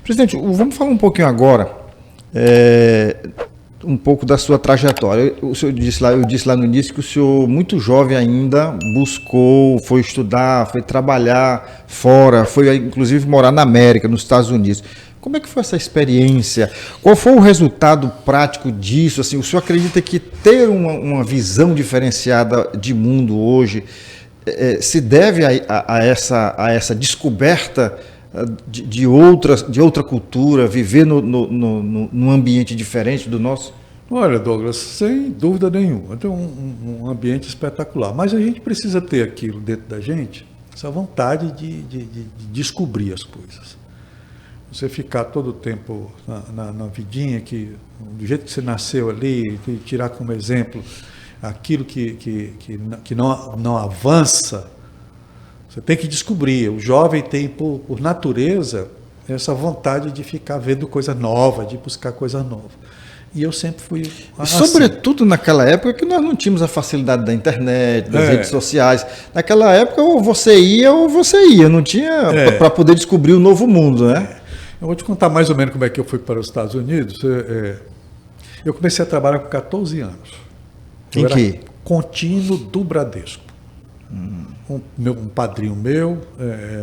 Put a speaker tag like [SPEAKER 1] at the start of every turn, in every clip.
[SPEAKER 1] Presidente, vamos falar um pouquinho agora, um pouco da sua trajetória. O senhor eu disse lá no início que o senhor, muito jovem ainda, foi estudar, foi trabalhar fora, foi inclusive morar na América, nos Estados Unidos. Como é que foi essa experiência? Qual foi o resultado prático disso? Assim, o senhor acredita que ter uma visão diferenciada de mundo hoje se deve a essa descoberta de outra cultura, viver num ambiente diferente do nosso?
[SPEAKER 2] Olha, Douglas, sem dúvida nenhuma, tem um ambiente espetacular, mas a gente precisa ter aquilo dentro da gente, essa vontade de descobrir as coisas. Você ficar todo o tempo na vidinha, do jeito que você nasceu ali, tirar como exemplo aquilo que não avança, você tem que descobrir. O jovem tem, por natureza, essa vontade de ficar vendo coisa nova, de buscar coisa nova. E eu sempre fui assim.
[SPEAKER 1] Sobretudo naquela época que nós não tínhamos a facilidade da internet, das redes sociais. Naquela época, ou você ia, não tinha para poder descobrir o novo mundo, né?
[SPEAKER 2] Eu vou te contar mais ou menos como é que eu fui para os Estados Unidos. Eu comecei a trabalhar com 14 anos.
[SPEAKER 1] Em que?
[SPEAKER 2] Contínuo do Bradesco. Um padrinho meu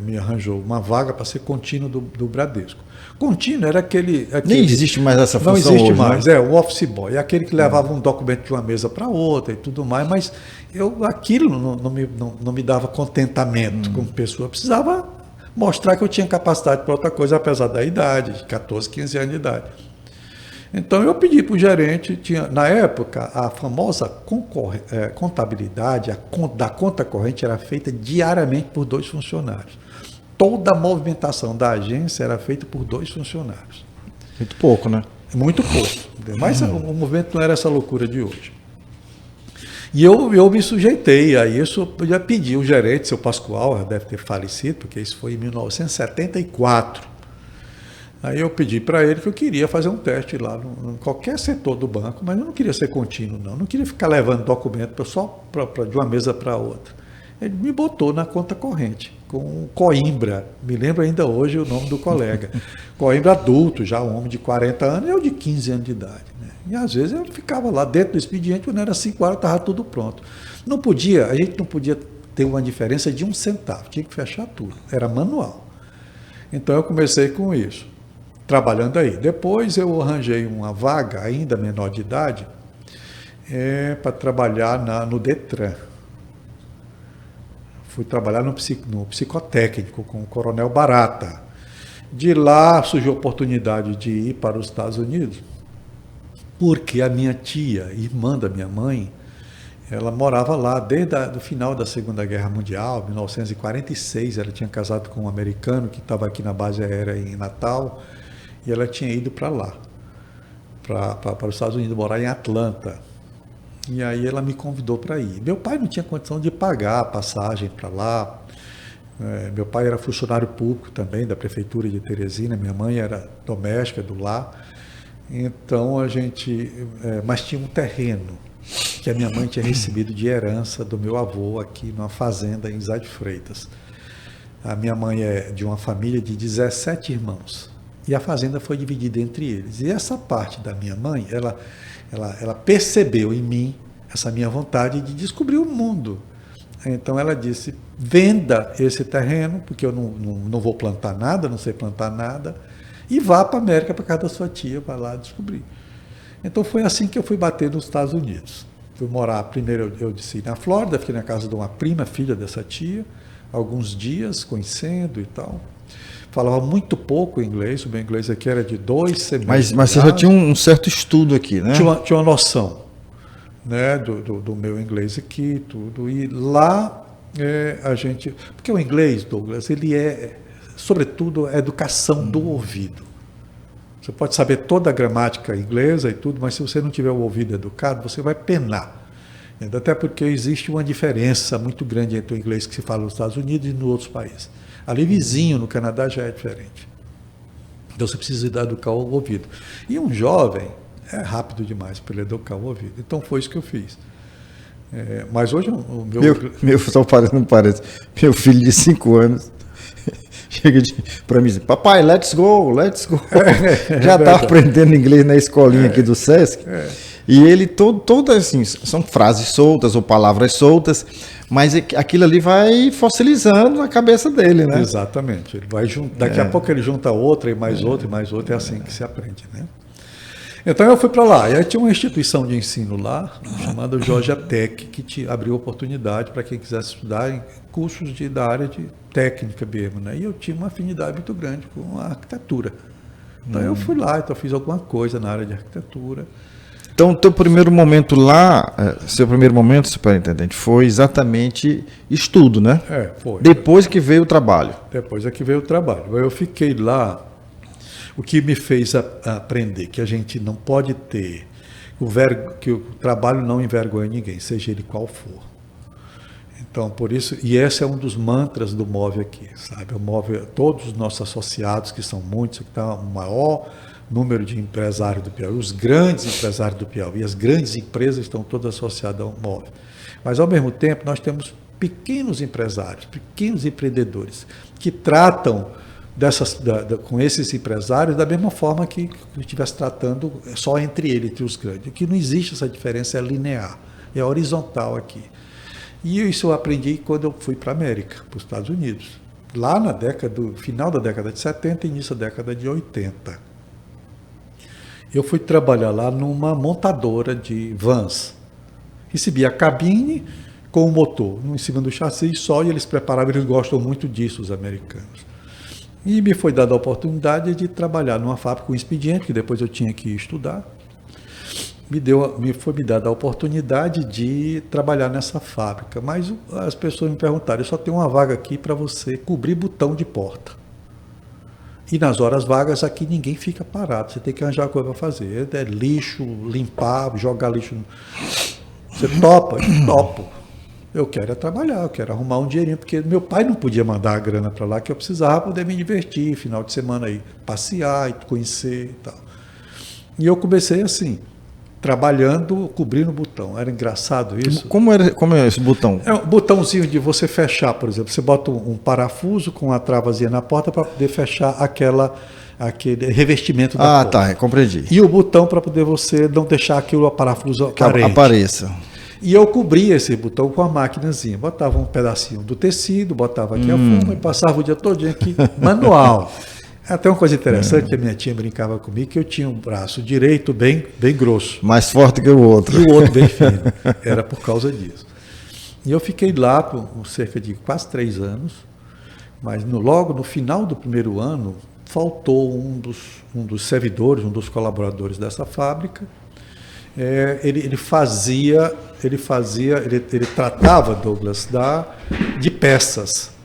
[SPEAKER 2] me arranjou uma vaga para ser contínuo do Bradesco. Contínuo era aquele...
[SPEAKER 1] Nem existe mais essa função hoje.
[SPEAKER 2] Não existe mais, o office boy. É aquele que levava um documento de uma mesa para outra e tudo mais, mas aquilo não me dava contentamento como pessoa. Eu precisava mostrar que eu tinha capacidade para outra coisa, apesar da idade, de 14, 15 anos de idade. Então eu pedi para o gerente, na época, a famosa contabilidade da conta corrente era feita diariamente por 2 funcionários. Toda a movimentação da agência era feita por 2 funcionários.
[SPEAKER 1] Muito pouco, né?
[SPEAKER 2] Muito pouco. Mas o movimento não era essa loucura de hoje. E eu me sujeitei a isso, eu já pedi o gerente, seu Pascoal, deve ter falecido, porque isso foi em 1974. Aí eu pedi para ele que eu queria fazer um teste lá em qualquer setor do banco, mas eu não queria ser contínuo, não. Eu não queria ficar levando documento só de uma mesa para outra. Ele me botou na conta corrente, com Coimbra. Me lembro ainda hoje o nome do colega. Coimbra adulto, já um homem de 40 anos e eu de 15 anos de idade. Né? E às vezes eu ficava lá dentro do expediente, quando era 5 horas, estava tudo pronto. A gente não podia ter uma diferença de 1 centavo, tinha que fechar tudo. Era manual. Então eu comecei com isso, trabalhando aí. Depois eu arranjei uma vaga, ainda menor de idade, para trabalhar no Detran. Fui trabalhar no psicotécnico com o Coronel Barata. De lá surgiu a oportunidade de ir para os Estados Unidos, porque a minha tia, irmã da minha mãe, ela morava lá desde o final da Segunda Guerra Mundial, 1946. Ela tinha casado com um americano que estava aqui na base aérea em Natal, e ela tinha ido para lá, para os Estados Unidos, morar em Atlanta. E aí ela me convidou para ir. Meu pai não tinha condição de pagar a passagem para lá. Meu pai era funcionário público também da prefeitura de Teresina, minha mãe era doméstica do lar. Então mas tinha um terreno que a minha mãe tinha recebido de herança do meu avô aqui numa fazenda em Zé de Freitas. A minha mãe é de uma família de 17 irmãos. E a fazenda foi dividida entre eles. E essa parte da minha mãe, ela percebeu em mim essa minha vontade de descobrir o mundo. Então ela disse, venda esse terreno, porque eu não vou plantar nada, não sei plantar nada, e vá para a América, para casa da sua tia, para lá descobrir. Então foi assim que eu fui bater nos Estados Unidos. Fui morar, primeiro eu disse na Flórida, fiquei na casa de uma prima, filha dessa tia, alguns dias, conhecendo e tal. Falava muito pouco inglês, o meu inglês aqui era de 2 semestres.
[SPEAKER 1] Mas você já tinha um certo estudo aqui, né?
[SPEAKER 2] Tinha uma noção, né, do meu inglês aqui, tudo. E lá porque o inglês, Douglas, ele sobretudo, a educação do ouvido. Você pode saber toda a gramática inglesa e tudo, mas se você não tiver o ouvido educado, você vai penar. Até porque existe uma diferença muito grande entre o inglês que se fala nos Estados Unidos e nos outros países. Ali vizinho, no Canadá, já é diferente. Então você precisa educar o ouvido. E um jovem é rápido demais para ele educar o ouvido. Então foi isso que eu fiz. Mas hoje o meu...
[SPEAKER 1] Só não parece. Meu filho de 5 anos chega para mim e diz, papai, let's go, let's go. Já estava
[SPEAKER 2] verdade.
[SPEAKER 1] aprendendo inglês na escolinha aqui do Sesc. E ele, todo assim, são frases soltas ou palavras soltas, mas aquilo ali vai fossilizando na cabeça dele, né?
[SPEAKER 2] Exatamente. Ele vai daqui a pouco ele junta outra e mais outra e mais outra, é assim que se aprende, né? Então eu fui para lá, e aí tinha uma instituição de ensino lá, chamada Georgia Tech, que abriu oportunidade para quem quisesse estudar em cursos da área de técnica mesmo, né? E eu tinha uma afinidade muito grande com a arquitetura. Então eu fui lá, então fiz alguma coisa na área de arquitetura.
[SPEAKER 1] Então, teu primeiro momento lá, seu primeiro momento, superintendente, foi exatamente estudo, né?
[SPEAKER 2] Foi.
[SPEAKER 1] Depois que veio o trabalho.
[SPEAKER 2] Depois é que veio o trabalho. Eu fiquei lá, o que me fez aprender que a gente não pode ter, que o trabalho não envergonha ninguém, seja ele qual for. Então, por isso, e esse é um dos mantras do MOVE aqui, sabe? O MOVE, todos os nossos associados, que são muitos, que está o maior número de empresários do Piauí, os grandes empresários do Piauí, as grandes empresas estão todas associadas ao MOVE. Mas, ao mesmo tempo, nós temos pequenos empresários, pequenos empreendedores, que tratam com esses empresários da mesma forma que estivesse tratando só entre eles, entre os grandes. Que não existe essa diferença, é linear, é horizontal aqui. E isso eu aprendi quando eu fui para a América, para os Estados Unidos. Lá final da década de 70 e início da década de 80. Eu fui trabalhar lá numa montadora de vans. Recebia a cabine com o motor, em cima do chassi só, e eles preparavam, eles gostam muito disso, os americanos. E me foi dada a oportunidade de trabalhar numa fábrica com expediente, que depois eu tinha que estudar. Foi me dada a oportunidade de trabalhar nessa fábrica. Mas as pessoas me perguntaram, eu só tenho uma vaga aqui para você cobrir botão de porta. E nas horas vagas aqui ninguém fica parado, você tem que arranjar coisa para fazer. É lixo, limpar, jogar lixo. Você topa? Eu topo. Eu quero trabalhar, eu quero arrumar um dinheirinho, porque meu pai não podia mandar a grana para lá, que eu precisava poder me divertir, final de semana aí, passear e conhecer e tal. E eu comecei assim, trabalhando, cobrindo o botão. Era engraçado isso.
[SPEAKER 1] Como é esse botão?
[SPEAKER 2] É um botãozinho de você fechar, por exemplo. Você bota um parafuso com a travazinha na porta para poder fechar aquele revestimento da porta.
[SPEAKER 1] Tá, compreendi.
[SPEAKER 2] E o botão para poder você não deixar aquilo parafuso
[SPEAKER 1] que apareça.
[SPEAKER 2] E eu cobria esse botão com a maquinazinha. Botava um pedacinho do tecido, botava aqui a forma e passava o dia todinho aqui, manual. Até uma coisa interessante, a minha tia brincava comigo, que eu tinha um braço direito bem grosso.
[SPEAKER 1] Mais forte que o outro.
[SPEAKER 2] E o outro bem fino. Era por causa disso. E eu fiquei lá por cerca de quase 3 anos, mas logo no final do primeiro ano, faltou um dos servidores, um dos colaboradores dessa fábrica. Ele tratava, Douglas, de peças.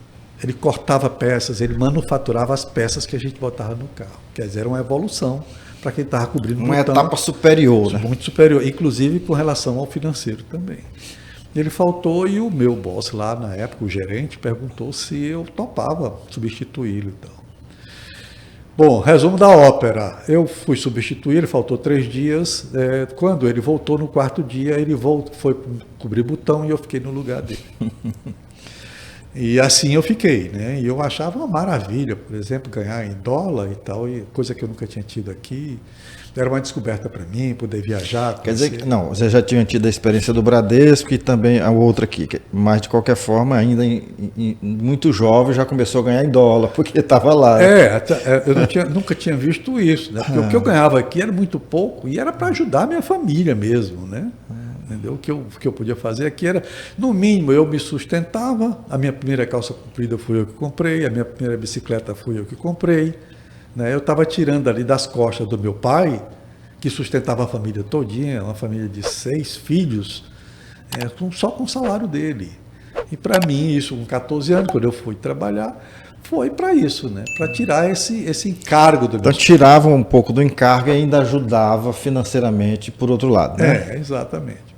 [SPEAKER 2] Ele cortava peças, ele manufaturava as peças que a gente botava no carro. Quer dizer, era uma evolução para quem estava cobrindo
[SPEAKER 1] uma etapa superior, né?
[SPEAKER 2] Muito superior, inclusive com relação ao financeiro também. Ele faltou e o meu boss lá, na época, o gerente, perguntou se eu topava substituí-lo e tal. Bom, resumo da ópera. Eu fui substituir, ele faltou 3 dias. Quando ele voltou no 4º dia, ele foi cobrir botão e eu fiquei no lugar dele. E assim eu fiquei, né? E eu achava uma maravilha, por exemplo, ganhar em dólar e tal, coisa que eu nunca tinha tido aqui. Era uma descoberta para mim, poder viajar.
[SPEAKER 1] Quer dizer que não, você já tinha tido a experiência do Bradesco e também a outra aqui, mas de qualquer forma, ainda muito jovem, já começou a ganhar em dólar, porque estava lá.
[SPEAKER 2] Eu nunca tinha visto isso, né? Porque o que eu ganhava aqui era muito pouco e era para ajudar a minha família mesmo, né? Entendeu? O que eu podia fazer aqui era, no mínimo, eu me sustentava. A minha primeira calça comprida fui eu que comprei, a minha primeira bicicleta fui eu que comprei. Né? Eu estava tirando ali das costas do meu pai, que sustentava a família todinha, uma família de 6 filhos, só com o salário dele. E para mim, isso com 14 anos, quando eu fui trabalhar, foi para isso, né? Para tirar esse encargo do meu.
[SPEAKER 1] Então tirava um pouco do encargo e ainda ajudava financeiramente por outro lado, né?
[SPEAKER 2] Exatamente.